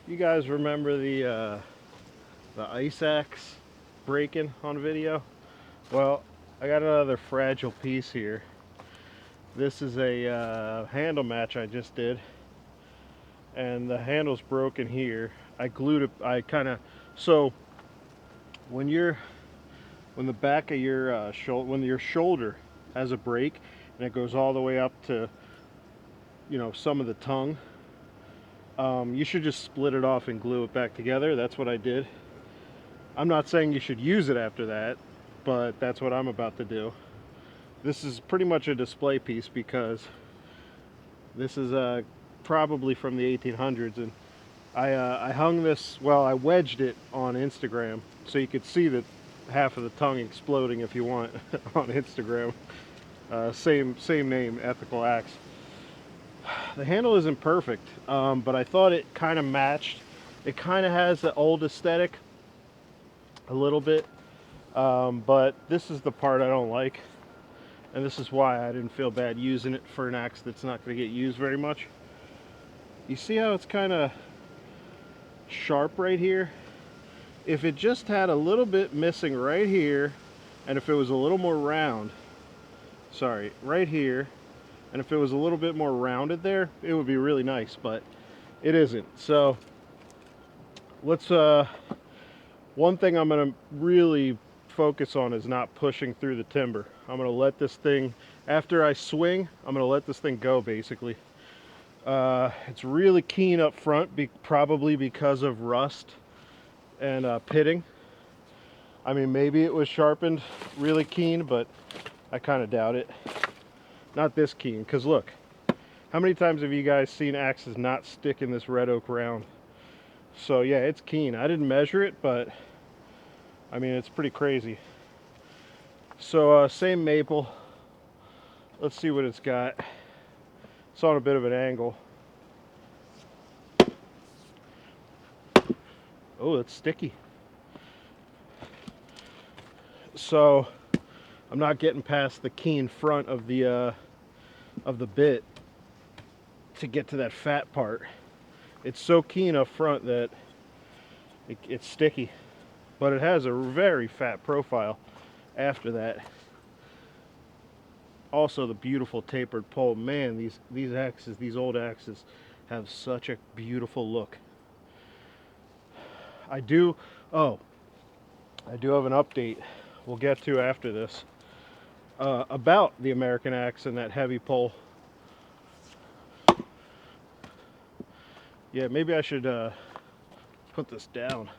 You guys remember the ice axe breaking on video? Well, I got another fragile piece here. This is a handle match I just did, and the handle's broken here. I glued it. I kind of so when you're when the back of your shoulder when your shoulder has a break and it goes all the way up to some of the tongue. You should just split it off and glue it back together. That's what I did. I'm not saying you should use it after that, but that's what I'm about to do. This is pretty much a display piece because this is probably from the 1800s, and I hung this. Well, I wedged it on Instagram so you could see that half of the tongue exploding if you want on Instagram. Same name, Ethical Axe. The handle isn't perfect, but I thought it kind of matched. It kind of has the old aesthetic a little bit, but this is the part I don't like, and this is why I didn't feel bad using it for an axe that's not going to get used very much. You see how it's kind of sharp right here? If it just had a little bit missing right here, and if it was a little more round, sorry, right here, and if it was a little bit more rounded there, it would be really nice, but it isn't. So let's one thing I'm going to really focus on is not pushing through the timber. I'm going to let this thing, after I swing, I'm going to let this thing go basically. It's really keen up front, probably because of rust and pitting. I mean, maybe it was sharpened really keen, but I kind of doubt it. Not this keen, because look, how many times have you guys seen axes not stick in this red oak round? So yeah, it's keen. I didn't measure it, but I mean, it's pretty crazy. So same maple. Let's see what it's got. It's on a bit of an angle. Oh, it's sticky. So I'm not getting past the keen front of the bit to get to that fat part. It's so keen up front that it's sticky, but it has a very fat profile after that. Also, the beautiful tapered pole. Man, these axes, these old axes, have such a beautiful look. I do. Oh, I do have an update. We'll get to after this about the American axe and that heavy pole. Yeah, maybe I should put this down.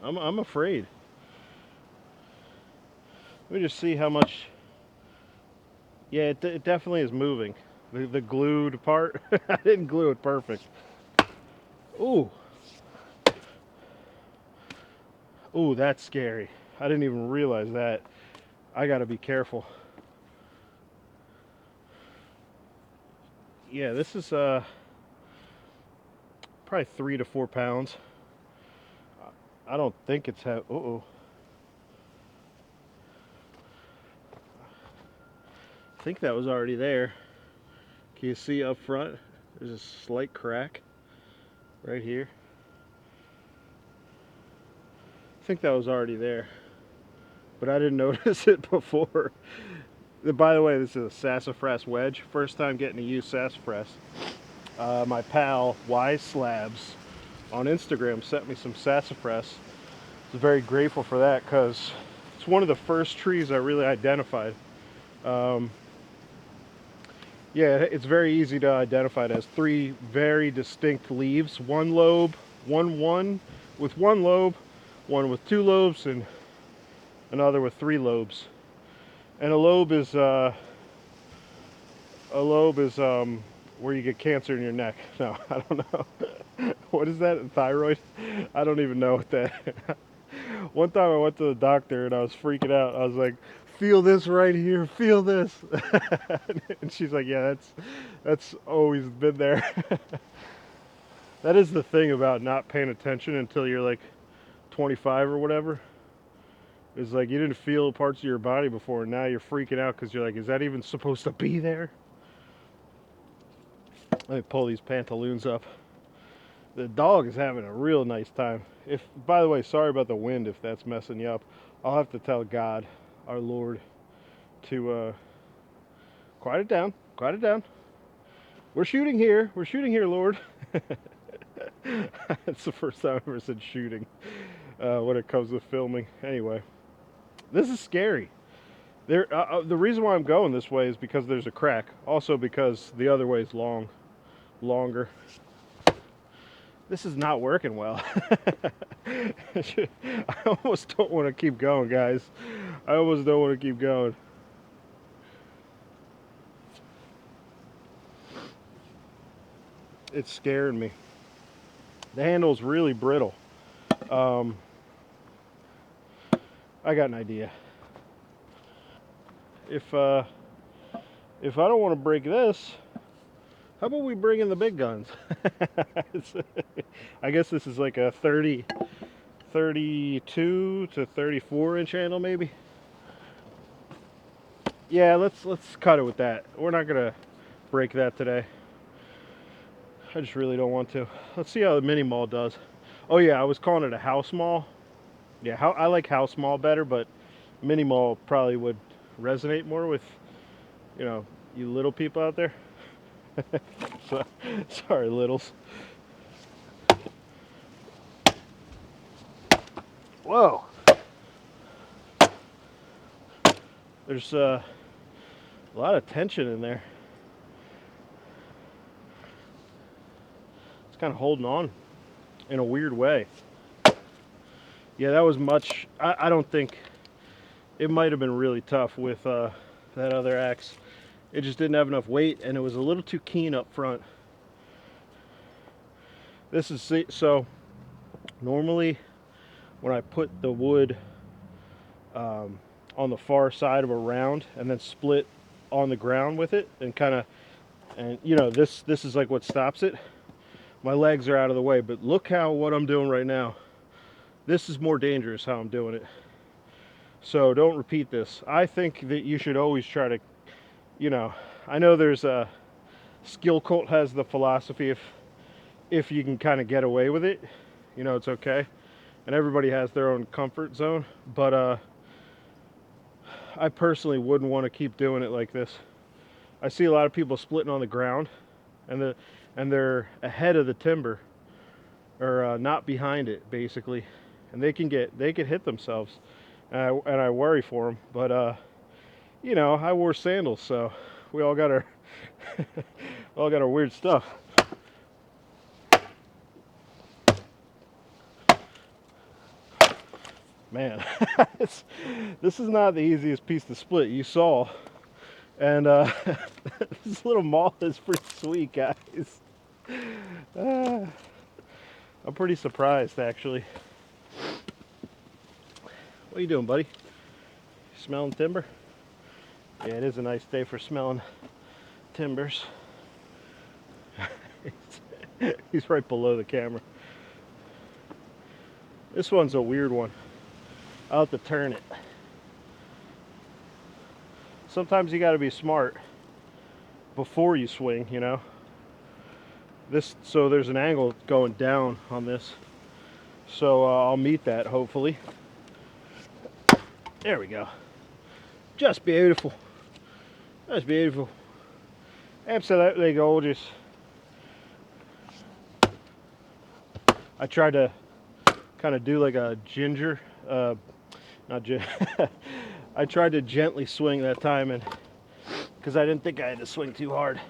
I'm afraid. Let me just see how much. Yeah, it definitely is moving. The glued part. I didn't glue it perfect. Ooh. Ooh, that's scary. I didn't even realize that. I gotta be careful. Yeah, this is probably 3 to 4 pounds. I don't think it's heavy. Uh-oh. I think that was already there. Can you see up front? There's a slight crack right here. I think that was already there, but I didn't notice it before. By the way, this is a sassafras wedge. First time getting to use sassafras. My pal Wise Slabs on Instagram sent me some sassafras. I was very grateful for that because it's one of the first trees I really identified. Yeah, it's very easy to identify. It has 3 very distinct leaves. One lobe, one with 1 lobe, one with 2 lobes, and another with 3 lobes. And a lobe is where you get cancer in your neck. No, I don't know. What is that? Thyroid? I don't even know what that. One time I went to the doctor and I was freaking out. I was like, "Feel this right here. Feel this." And she's like, "Yeah, that's always been there." That is the thing about not paying attention until you're like 25 or whatever. It's like you didn't feel parts of your body before, and now you're freaking out because you're like, "Is that even supposed to be there?" Let me pull these pantaloons up. The dog is having a real nice time. By the way, sorry about the wind if that's messing you up. I'll have to tell God, our Lord, to quiet it down. Quiet it down. We're shooting here. We're shooting here, Lord. That's the first time I've ever said shooting when it comes to filming. Anyway, this is scary. The reason why I'm going this way is because there's a crack. Also because the other way is longer. This is not working well. I almost don't want to keep going, guys. I almost don't want to keep going. It's scaring me. The handle's really brittle. I got an idea. If I don't want to break this, how about we bring in the big guns? I guess this is like a 32 to 34 inch handle, maybe. Yeah, let's cut it with that. We're not gonna break that today. I just really don't want to. Let's see how the mini mall does. Oh yeah, I was calling it a house mall. Yeah, I like house mall better, but mini mall probably would resonate more with, you little people out there. Sorry, littles. Whoa. There's a lot of tension in there. It's kind of holding on in a weird way. Yeah, that was much. I don't think it might have been really tough with that other axe. It just didn't have enough weight, and it was a little too keen up front. This is so. Normally, when I put the wood on the far side of a round and then split on the ground with it, and this is like what stops it. My legs are out of the way, but look what I'm doing right now. This is more dangerous how I'm doing it. So don't repeat this. I think that you should always try to, I know there's a Skill Cult has the philosophy if you can kind of get away with it, it's okay. And everybody has their own comfort zone, but I personally wouldn't want to keep doing it like this. I see a lot of people splitting on the ground, and they're ahead of the timber, or not behind it, basically, and they can hit themselves, and I worry for them. But I wore sandals, so we all got our all got our weird stuff. Man, this is not the easiest piece to split. You saw. And this little mall is pretty sweet, guys. I'm pretty surprised, actually. What are you doing, buddy? Smelling timber? Yeah, it is a nice day for smelling timbers. He's right below the camera. This one's a weird one. I'll have to turn it. Sometimes you got to be smart before you swing, So there's an angle going down on this. So I'll meet that, hopefully. There we go. Just beautiful. That's beautiful. Absolutely gorgeous. I tried to kind of do like a ginger, I tried to gently swing that time, and because I didn't think I had to swing too hard.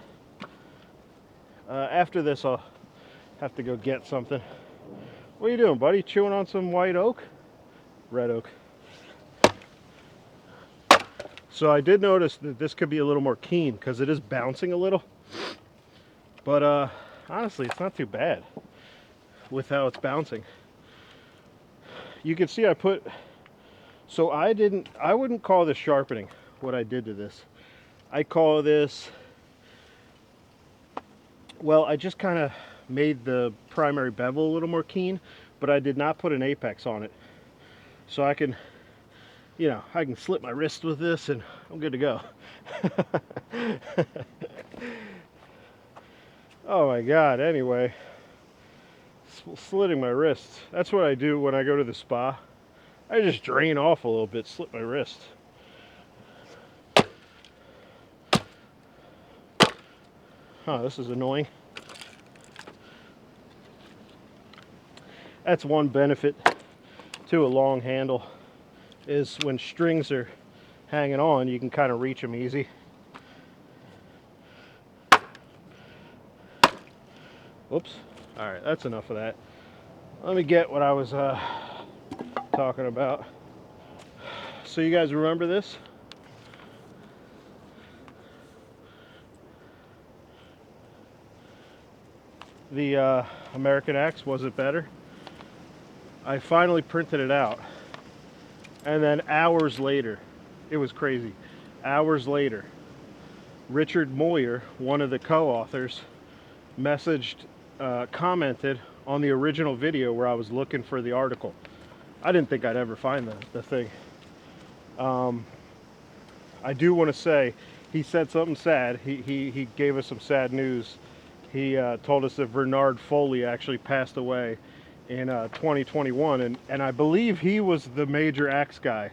After this, I'll have to go get something. What are you doing, buddy? Chewing on some white oak? Red oak. So I did notice that this could be a little more keen because it is bouncing a little. But honestly, it's not too bad with how it's bouncing. You can see so I wouldn't call this sharpening, what I did to this. I call this, well, I just kind of made the primary bevel a little more keen, but I did not put an apex on it. So I can, I can slip my wrist with this and I'm good to go. Oh my God, anyway. Slitting my wrist. That's what I do when I go to the spa. I just drain off a little bit, slit my wrist. Huh, this is annoying. That's one benefit to a long handle, is when strings are hanging on, you can kind of reach them easy. Whoops. Alright, that's enough of that. Let me get what I was talking about. So you guys remember this? The American Axe, was it better? I finally printed it out. And then hours later, it was crazy. Hours later, Richard Moyer, one of the co-authors, commented on the original video where I was looking for the article. I didn't think I'd ever find the thing. I do want to say, he said something sad. He gave us some sad news. He told us that Bernard Foley actually passed away in 2021, and I believe he was the major axe guy.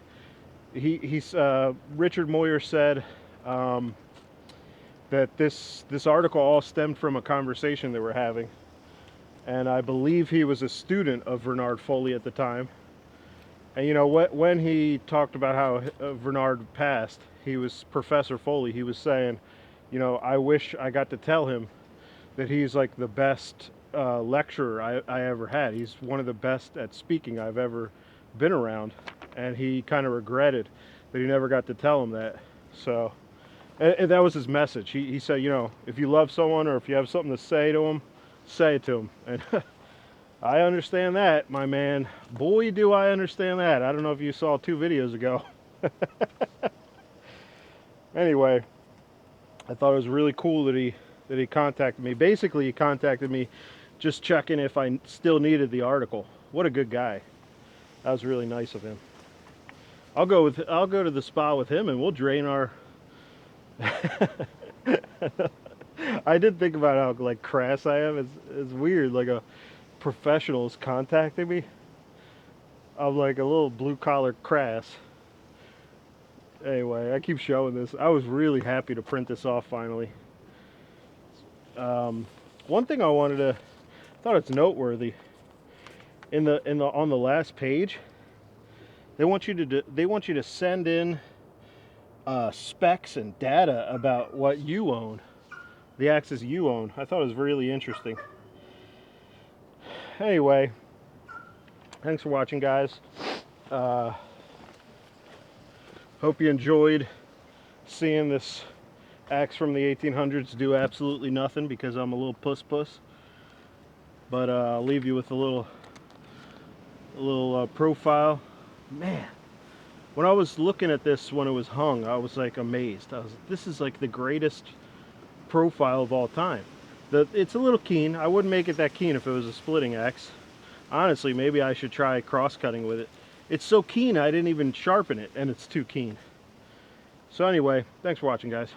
Richard Moyer said that this article all stemmed from a conversation they were having, and I believe he was a student of Bernard Foley at the time. And you know, when he talked about how Bernard passed, he was Professor Foley. He was saying, you know, I wish I got to tell him that he's like the best lecturer I ever had. He's one of the best at speaking I've ever been around, and he kind of regretted that he never got to tell him that. So, and that was his message. He said, you know, if you love someone or if you have something to say to him, say it to him. And I understand that, my man. Boy, do I understand that. I don't know if you saw 2 videos ago. Anyway, I thought it was really cool that he contacted me. Basically, he contacted me just checking if I still needed the article. What a good guy. That was really nice of him. I'll go to the spa with him and we'll drain our I did think about how like crass I am. It's weird, like a professional is contacting me. I'm like a little blue collar crass. Anyway, I keep showing this. I was really happy to print this off finally. One thing I thought it's noteworthy. On the last page, they want you to send in specs and data about what you own, the axes you own. I thought it was really interesting. Anyway, thanks for watching, guys. Hope you enjoyed seeing this axe from the 1800s do absolutely nothing because I'm a little puss. But I'll leave you with a little profile. Man, when I was looking at this when it was hung, I was like amazed. This is like the greatest profile of all time. It's a little keen. I wouldn't make it that keen if it was a splitting axe. Honestly, maybe I should try cross-cutting with it. It's so keen I didn't even sharpen it, and it's too keen. So anyway, thanks for watching, guys.